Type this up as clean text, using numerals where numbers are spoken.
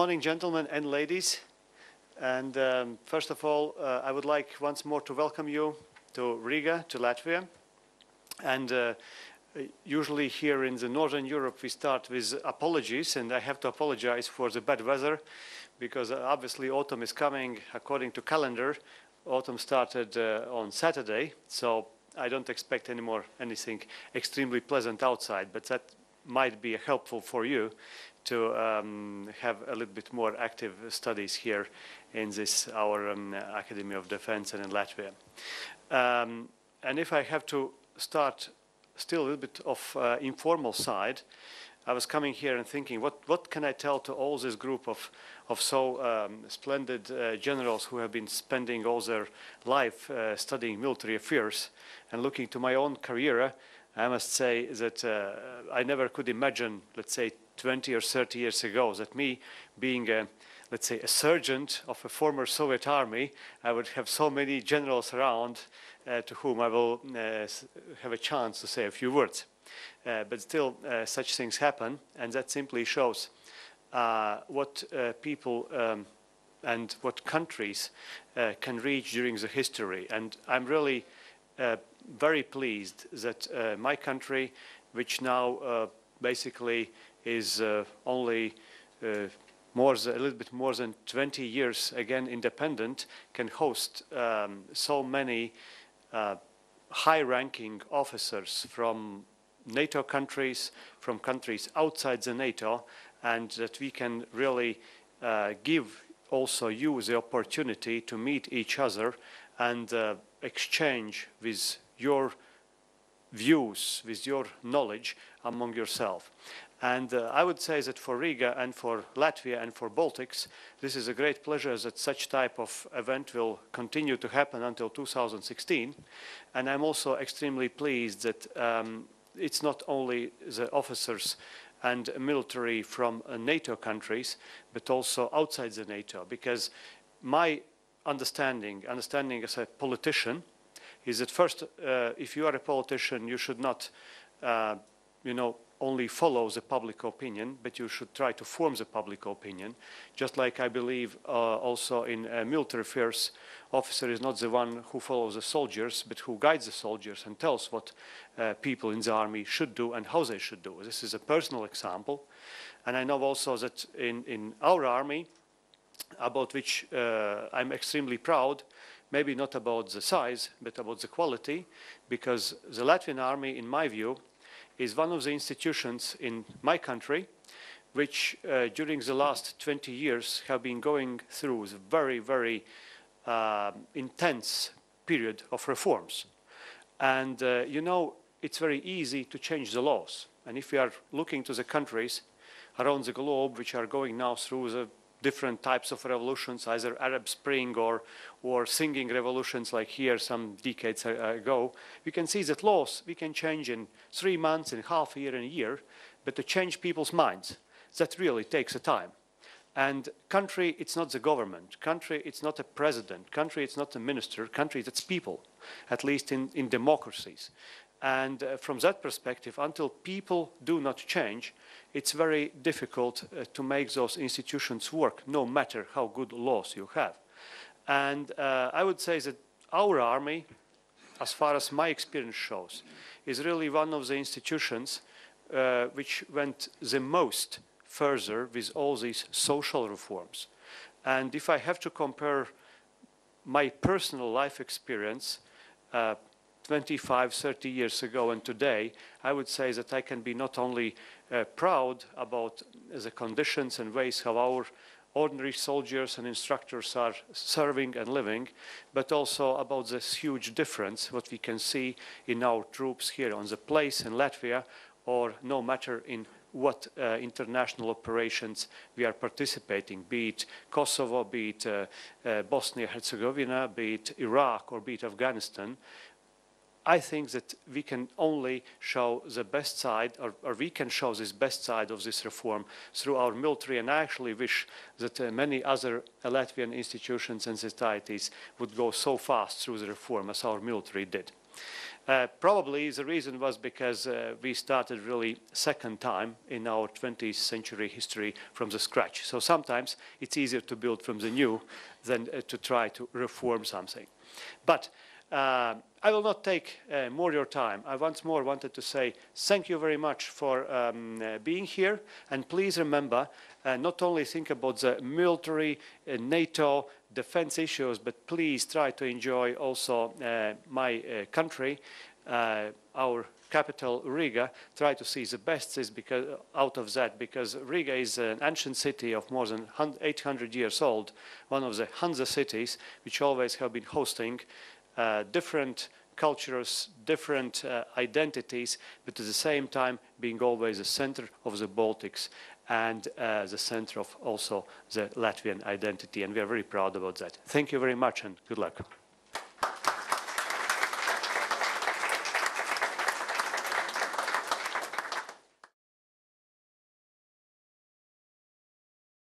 morning, gentlemen and ladies. And first of all, I would like once more to welcome you to Riga, to Latvia. And usually here in the Northern Europe, we start with apologies, and I have to apologize for the bad weather, because obviously autumn is coming according to calendar. Autumn started on Saturday, so I don't expect anything extremely pleasant outside, but that might be helpful for you to have a little bit more active studies here in this, our Academy of Defense and in Latvia. And if I have to start still a little bit of informal side, I was coming here and thinking, what can I tell to all this group of so splendid generals who have been spending all their life studying military affairs, and looking to my own career, I must say that I never could imagine, let's say, 20 or 30 years ago, that me being let's say, a sergeant of a former Soviet army, I would have so many generals around to whom I will have a chance to say a few words. But still, such things happen, and that simply shows what people and what countries can reach during the history. And I'm really very pleased that my country, which now basically is only a little bit more than 20 years again independent, can host so many high-ranking officers from NATO countries, from countries outside the NATO, and that we can really give also you the opportunity to meet each other and exchange with your views, with your knowledge among yourself. And I would say that for Riga and for Latvia and for Baltics, this is a great pleasure that such type of event will continue to happen until 2016. And I'm also extremely pleased that it's not only the officers and military from NATO countries, but also outside the NATO. Because my understanding as a politician is that first, if you are a politician, you should not, only follow the public opinion, but you should try to form the public opinion. Just like I believe also in military affairs, officer is not the one who follows the soldiers, but who guides the soldiers and tells what people in the army should do and how they should do. This is a personal example. And I know also that in our army, about which I'm extremely proud, maybe not about the size, but about the quality, because the Latvian army, in my view, is one of the institutions in my country which during the last 20 years have been going through a very, very intense period of reforms. And it's very easy to change the laws. And if we are looking to the countries around the globe which are going now through the different types of revolutions, either Arab Spring or singing revolutions like here some decades ago, we can see that laws we can change in 3 months, in half a year, and a year, but to change people's minds, that really takes a time. And country, it's not the government. Country, it's not a president. Country, it's not a minister. Country, that's people, at least in democracies. And from that perspective, until people do not change, it's very difficult to make those institutions work, no matter how good laws you have. And I would say that our army, as far as my experience shows, is really one of the institutions which went the most further with all these social reforms. And if I have to compare my personal life experience 25, 30 years ago and today, I would say that I can be not only proud about the conditions and ways how our ordinary soldiers and instructors are serving and living, but also about this huge difference what we can see in our troops here on the place in Latvia, or no matter in what international operations we are participating, be it Kosovo, be it Bosnia-Herzegovina, be it Iraq, or be it Afghanistan. I think that we can only show the best side, or we can show this best side of this reform through our military, and I actually wish that many other Latvian institutions and societies would go so fast through the reform as our military did. Probably the reason was because we started really second time in our 20th century history from the scratch. So sometimes it's easier to build from the new than to try to reform something. But I will not take more your time. I once more wanted to say thank you very much for being here. And please remember, not only think about the military, NATO, defense issues, but please try to enjoy also my country, our capital Riga. Try to see the best is because out of that, because Riga is an ancient city of more than 800 years old, one of the Hansa cities, which always have been hosting different cultures, different identities, but at the same time being always the center of the Baltics and the center of also the Latvian identity. And we are very proud about that. Thank you very much and good luck.